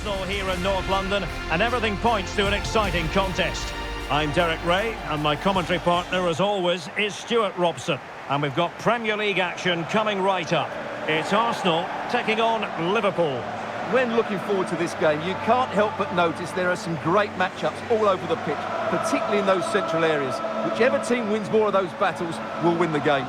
Arsenal here in North London, and everything points to an exciting contest. I'm Derek Ray, and my commentary partner, as always, is Stuart Robson. And we've got Premier League action coming right up. It's Arsenal taking on Liverpool. When looking forward to this game, you can't help but notice there are some great matchups all over the pitch, particularly in those central areas. Whichever team wins more of those battles will win the game.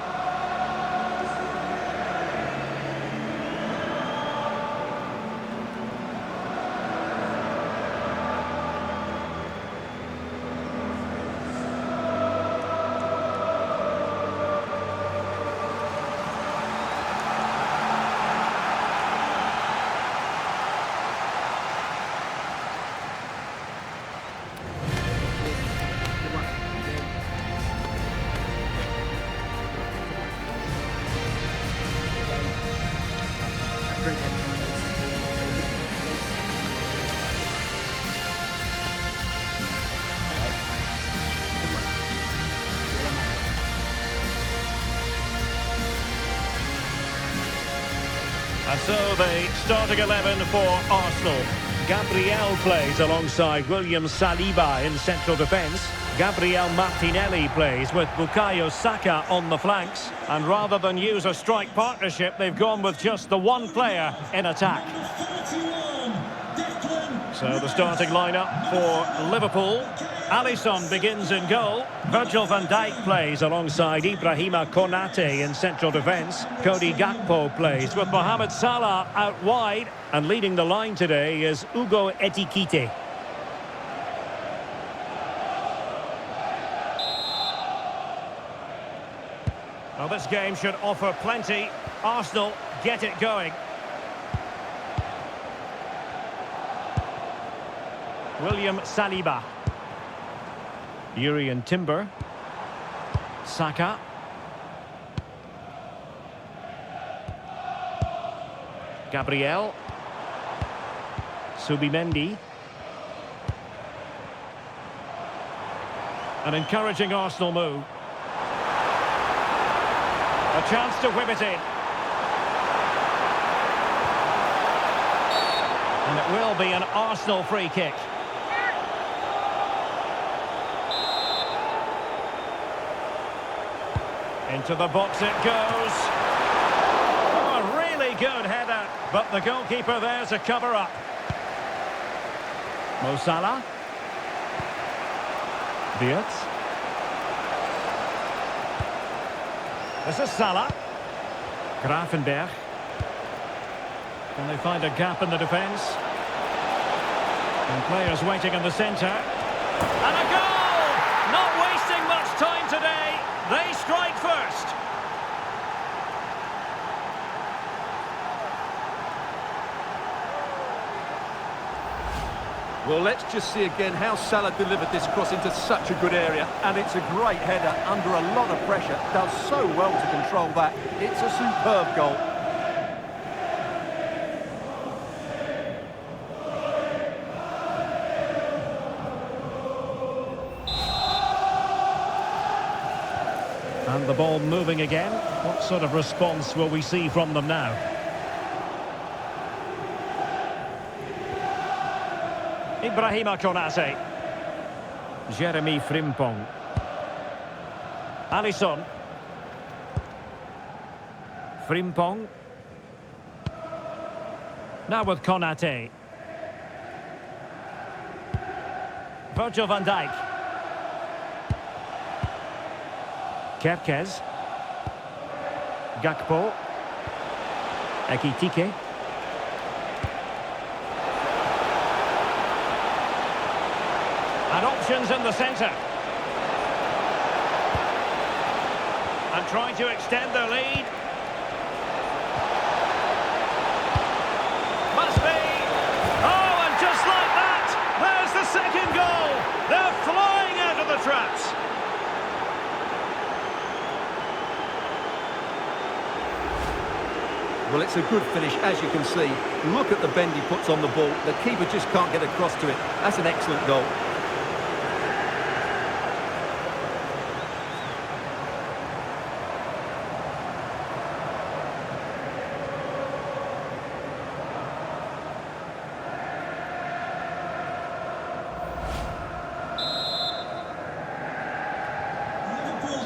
And so the starting 11 for Arsenal. Gabriel plays alongside William Saliba in central defence. Gabriel Martinelli plays with Bukayo Saka on the flanks. And rather than use a strike partnership, they've gone with just the one player in attack. So the starting lineup for Liverpool. Alisson begins in goal. Virgil van Dijk plays alongside Ibrahima Konate in central defence. Cody Gakpo plays with Mohamed Salah out wide. And leading the line today is Ugo Ekitike. Well, this game should offer plenty. Arsenal get it going. William Saliba. Yuri and Timber. Saka. Gabriel. Subimendi. An encouraging Arsenal move. A chance to whip it in. And it will be an Arsenal free kick. Into the box it goes. Oh, a really good header, but the goalkeeper there to cover up. Mo Salah. Diaz. This is Salah. Gravenberch. Can they find a gap in the defence? And players waiting in the centre. And a goal! Not wasting much time today. They strike first. Well, let's just see again how Salah delivered this cross into such a good area. And it's a great header under a lot of pressure. Does so well to control that. It's a superb goal. And the ball moving again. What sort of response will we see from them now? Ibrahima Konate. Jeremy Frimpong. Alisson. Frimpong. Now with Konate. Virgil van Dijk. Gyokeres. Gakpo. Ekitike. And options in the centre. And trying to extend their lead. Must be. Oh, and just like that, there's the second goal. They're flying out of the traps. Well, it's a good finish, as you can see. Look at the bend he puts on the ball. The keeper just can't get across to it. That's an excellent goal.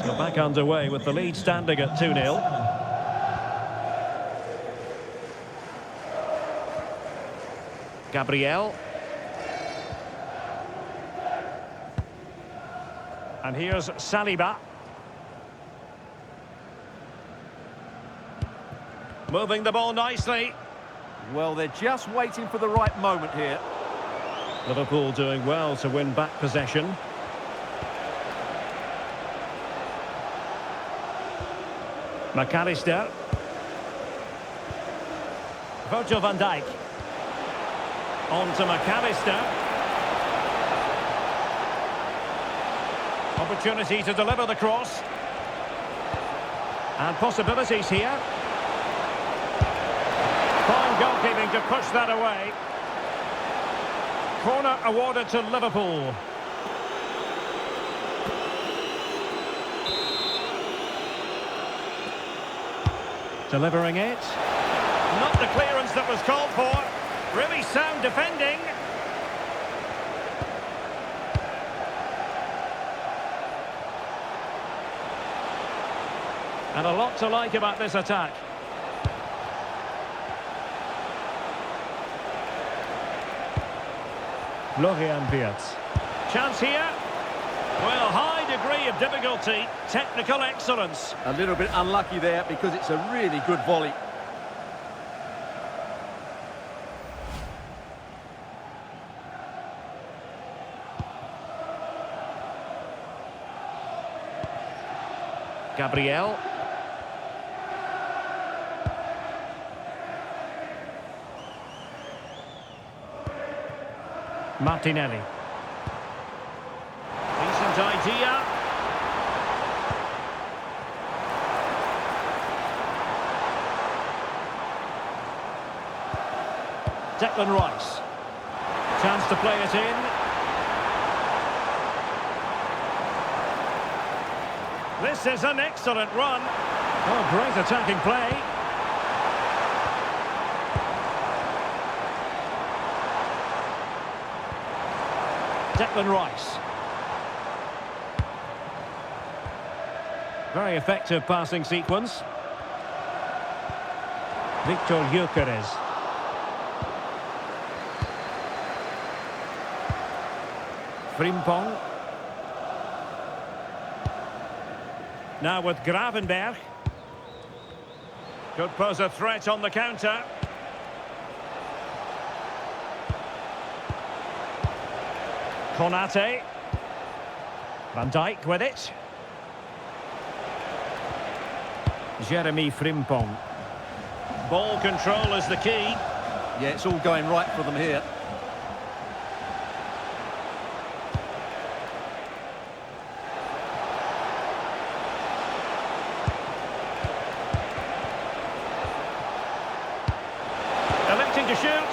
We're back underway with the lead standing at 2-0. Gabriel. And here's Saliba. Moving the ball nicely. Well, they're just waiting for the right moment here. Liverpool doing well to win back possession. McAllister. Virgil van Dijk. On to McAllister. Opportunity to deliver the cross. And possibilities here. Fine goalkeeping to push that away. Corner awarded to Liverpool. Delivering it. Not the clearance that was called for. Really sound defending. And a lot to like about this attack. Florian Wirtz. Chance here. Well, high degree of difficulty. Technical excellence. A little bit unlucky there because it's a really good volley. Gabriel. Martinelli. Decent idea. Declan Rice. Chance to play it in. This is an excellent run. Oh, great attacking play. Declan Rice. Very effective passing sequence. Gyokeres. Frimpong. Now with Gravenberg. Could pose a threat on the counter. Konate. Van Dijk with it. Jeremy Frimpong. Ball control is the key. Yeah, it's all going right for them here. Electing to shoot.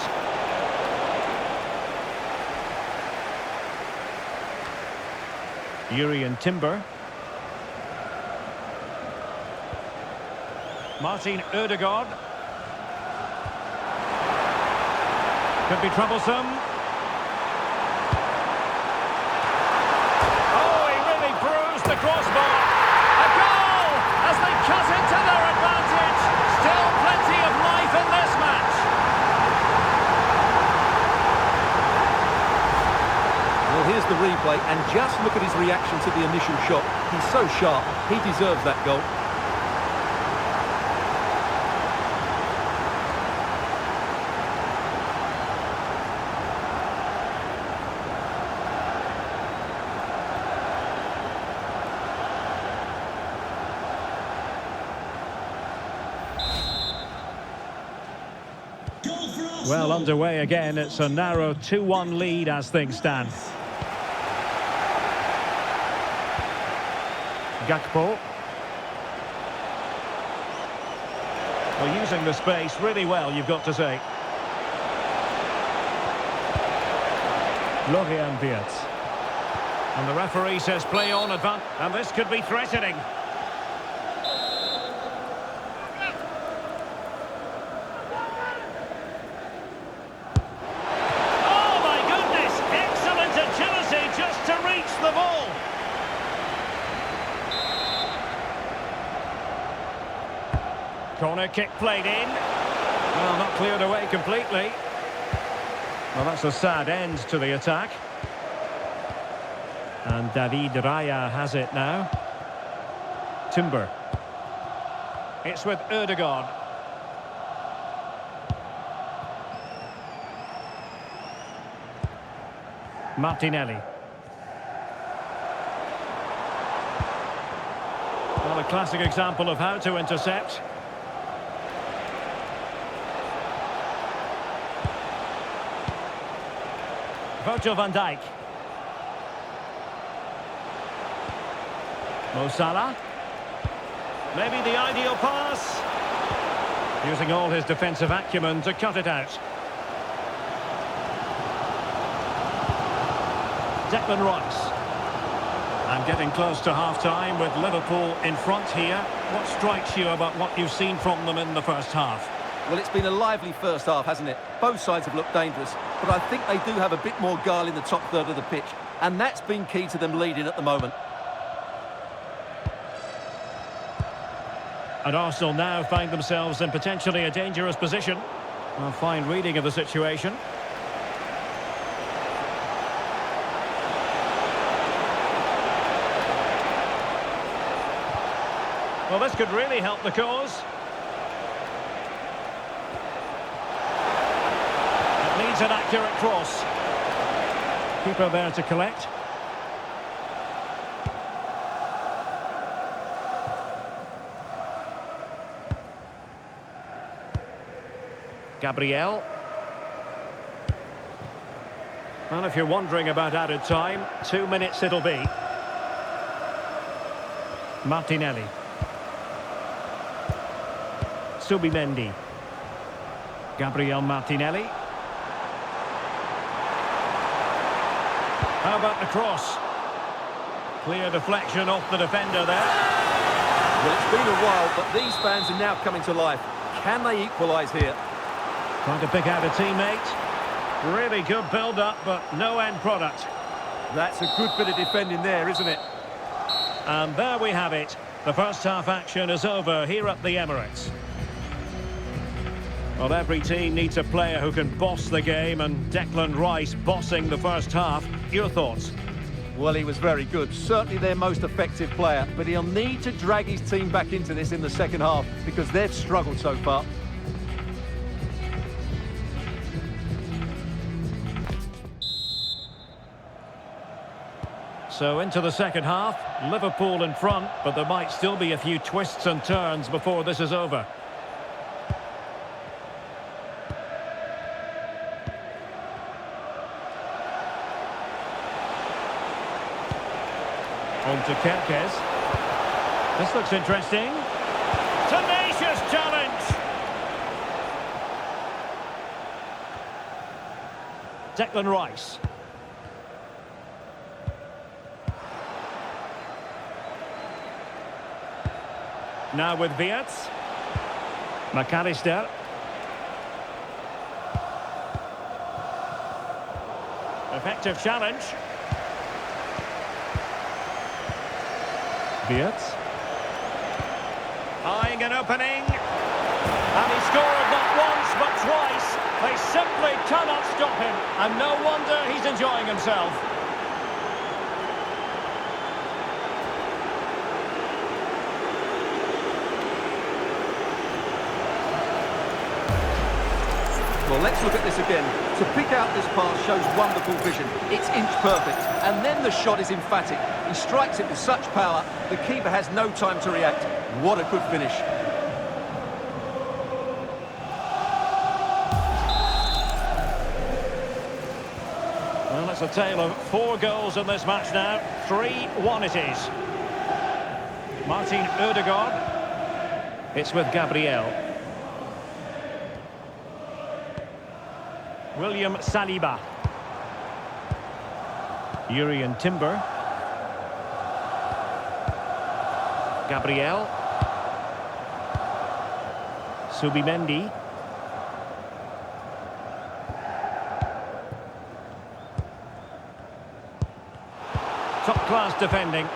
Urian Timber. Martin Ødegaard. Could be troublesome. Oh, he really bruised the crossbar. A goal as they cut into their advantage. Still plenty of life in this match. Well, here's the replay, and just look at his reaction to the initial shot. He's so sharp, he deserves that goal. Well, underway again. It's a narrow 2-1 lead as things stand. Gakpo. Well, using the space really well, you've got to say. Florian Wirtz. And the referee says play on advance. And this could be threatening. Oh, my goodness! Excellent agility just to reach the ball. Corner kick played in. Well, not cleared away completely. Well, that's a sad end to the attack. And David Raya has it now. Timber. It's with Ødegaard. Martinelli. Well, a classic example of how to intercept. Virgil van Dijk. Mo Salah. Maybe the ideal pass. Using all his defensive acumen to cut it out. Declan Rice. I'm getting close to half-time with Liverpool in front here. What strikes you about what you've seen from them in the first half? Well, it's been a lively first half, hasn't it? Both sides have looked dangerous, but I think they do have a bit more guile in the top third of the pitch, and that's been key to them leading at the moment. And Arsenal now find themselves in potentially a dangerous position. A fine reading of the situation. Well, this could really help the cause. It needs an accurate cross. Keeper there to collect. Gabriel. Well, if you're wondering about added time, 2 minutes it'll be. Martinelli. Subimendi. Gabriel Martinelli. How about the cross? Clear deflection off the defender there. Well, it's been a while, but these fans are now coming to life. Can they equalise here? Trying to pick out a teammate. Really good build-up, but no end product. That's a good bit of defending there, isn't it? And there we have it. The first half action is over here at the Emirates. Well, every team needs a player who can boss the game, and Declan Rice bossing the first half. Your thoughts? Well, he was very good. Certainly their most effective player, but he'll need to drag his team back into this in the second half because they've struggled so far. So into the second half, Liverpool in front, but there might still be a few twists and turns before this is over. On to Gyokeres. This looks interesting. Tenacious challenge! Declan Rice. Now with Wirtz. McAllister. Effective challenge. Wirtz. Eyeing an opening. And he scored not once but twice. They simply cannot stop him. And no wonder he's enjoying himself. Well, let's look at this again. To pick out this pass shows wonderful vision. It's inch perfect. And then the shot is emphatic. He strikes it with such power, the keeper has no time to react. What a good finish. Well, it's a tale of 4 goals in this match now. 3-1 it is. Martin Ødegaard. It's with Gabriel. William Saliba. Urian Timber. Gabriel. Subimendi. Top-class defending.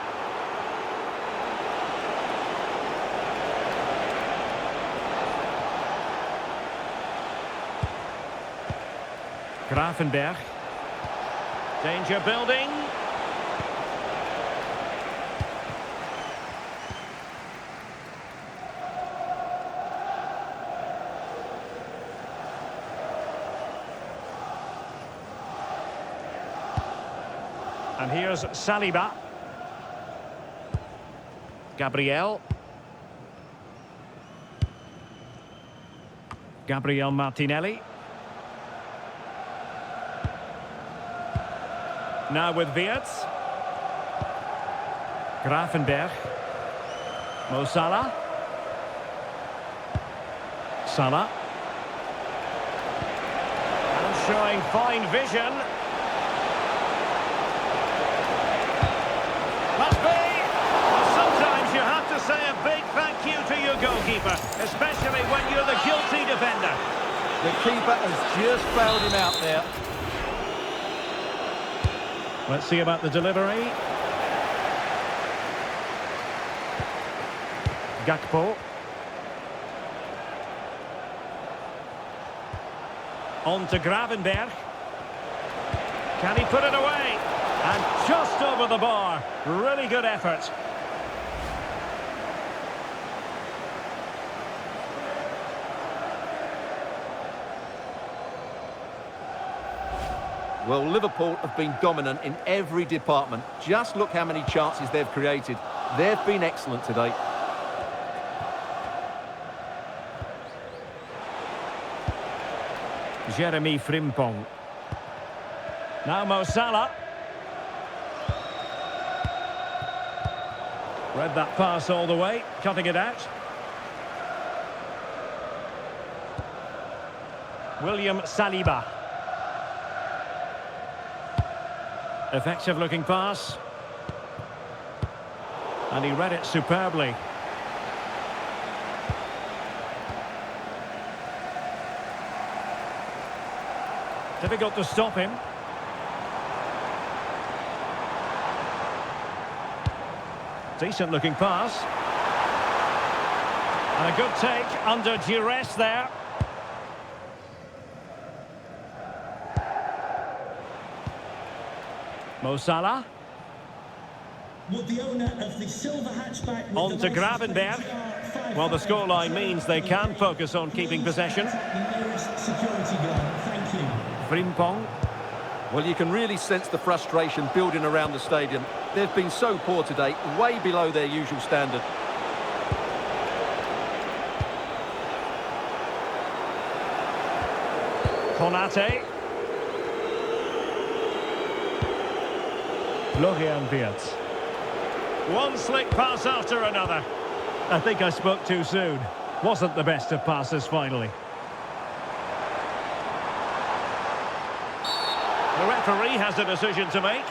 Grafenberg. Danger building. And here's Saliba. Gabriel. Gabriel Martinelli. Now with Wirtz. Grafenberg. Mo Salah. Salah. And showing fine vision. Must be. Well, sometimes you have to say a big thank you to your goalkeeper, especially when you're the guilty defender. The keeper has just bailed him out there. Let's see about the delivery. Gakpo. On to Gravenberg. Can he put it away? And just over the bar. Really good effort. Well, Liverpool have been dominant in every department. Just look how many chances they've created. They've been excellent today. Jeremy Frimpong. Now Mo Salah. Read that pass all the way, cutting it out. William Saliba. Effective looking pass. And he read it superbly. Difficult to stop him. Decent looking pass. And a good take under duress there. Mo Salah. Would the owner of the silver hatchback On to Gravenberg. Well, the scoreline means they can focus on keeping possession. The nearest security guard. Thank you. Frimpong. Well, you can really sense the frustration building around the stadium. They've been so poor today, way below their usual standard. Konate. Florian Wirtz. One slick pass after another. I think I spoke too soon. Wasn't the best of passes finally. The referee has a decision to make.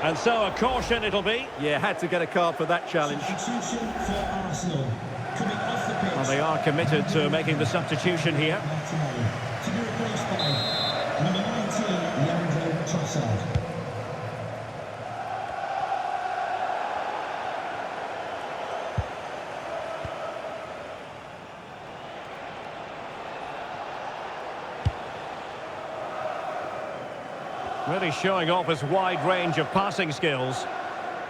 And so a caution it'll be. Yeah, had to get a card for that challenge. Substitution for Arsenal. Coming off the pitch. Well, they are committed to making the substitution here. Martinelli. To be replaced by number 19, Leandro Trossard. Really showing off his wide range of passing skills.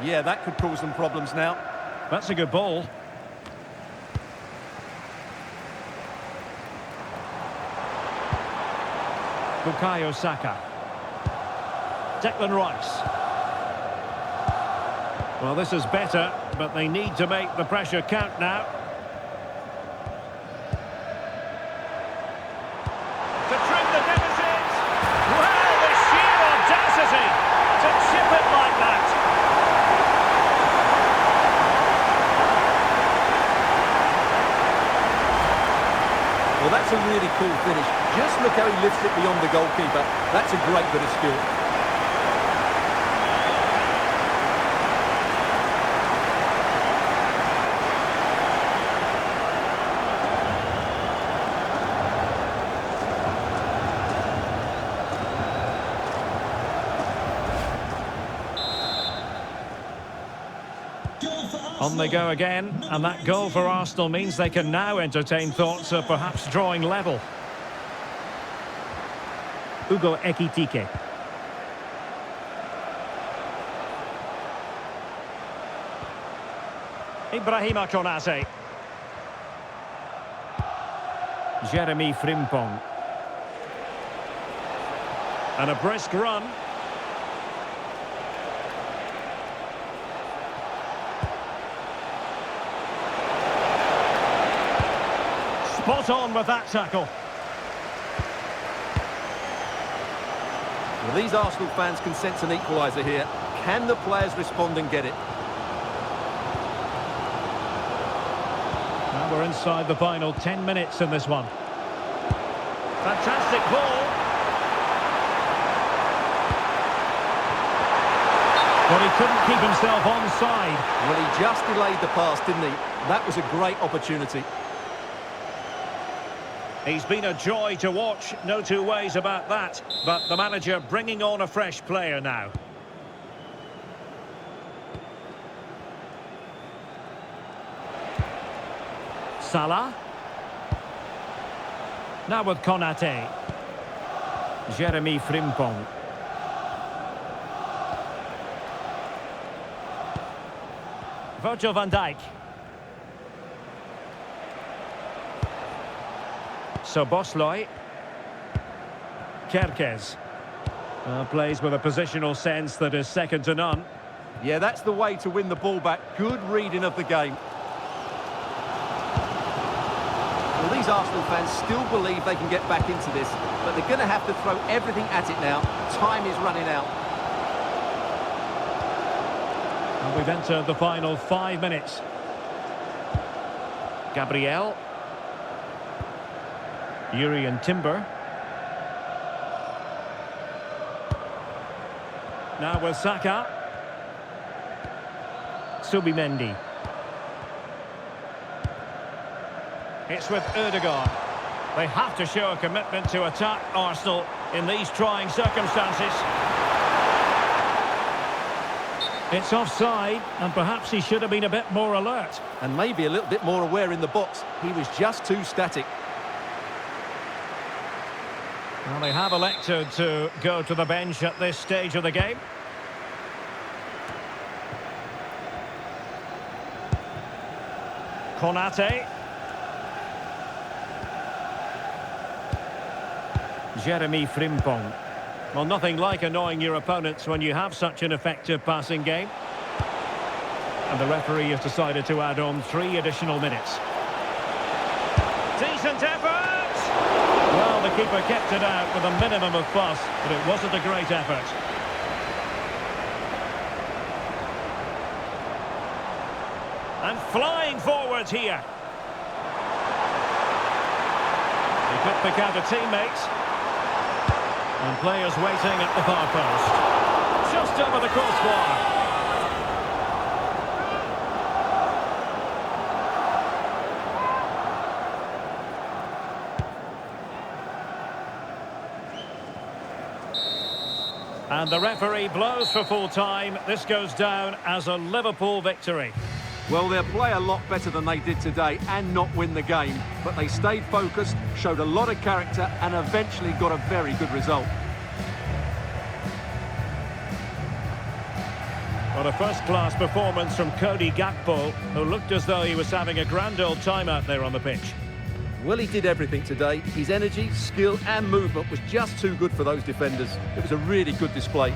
Yeah, that could cause them problems now. That's a good ball. Bukayo Saka. Declan Rice. Well, this is better, but they need to make the pressure count now. To trim the deficit. Wow, the sheer audacity to chip it like that. Well, that's a really cool finish. Just look how he lifts it beyond the goalkeeper. That's a great bit of skill. Goal for On they go again, and that goal for Arsenal means they can now entertain thoughts of perhaps drawing level. Ekitike. Ibrahima Konate. Jeremy Frimpong. And a brisk run. Spot on with that tackle. Well, these Arsenal fans can sense an equaliser here. Can the players respond and get it? Now we're inside the final 10 minutes in this one. Fantastic ball. But he couldn't keep himself onside. Well, he just delayed the pass, didn't he? That was a great opportunity. He's been a joy to watch, no two ways about that. But the manager bringing on a fresh player now. Salah. Now with Konate. Jeremy Frimpong. Virgil van Dijk. Szoboszlai. Gyokeres. Plays with a positional sense that is second to none. Yeah, that's the way to win the ball back. Good reading of the game. Well, these Arsenal fans still believe they can get back into this, but they're going to have to throw everything at it now. Time is running out. And we've entered the final 5 minutes. Gabriel. Yuri and Timber. Now with Saka. Subimendi. It's with Ødegaard. They have to show a commitment to attack Arsenal in these trying circumstances. It's offside, and perhaps he should have been a bit more alert. And maybe a little bit more aware in the box. He was just too static. Well, they have elected to go to the bench at this stage of the game. Konate. Jeremy Frimpong. Well, nothing like annoying your opponents when you have such an effective passing game. And the referee has decided to add on 3 additional minutes. Decent effort! Well, the keeper kept it out with a minimum of fuss, but it wasn't a great effort. And flying forward here. He could pick out a teammate. And players waiting at the far post. Just over the crossbar. And the referee blows for full time. This goes down as a Liverpool victory. Well, they'll play a lot better than they did today and not win the game. But they stayed focused, showed a lot of character and eventually got a very good result. Well, a first-class performance from Cody Gakpo, who looked as though he was having a grand old time out there on the pitch. Well, he did everything today. His energy, skill and movement was just too good for those defenders. It was a really good display.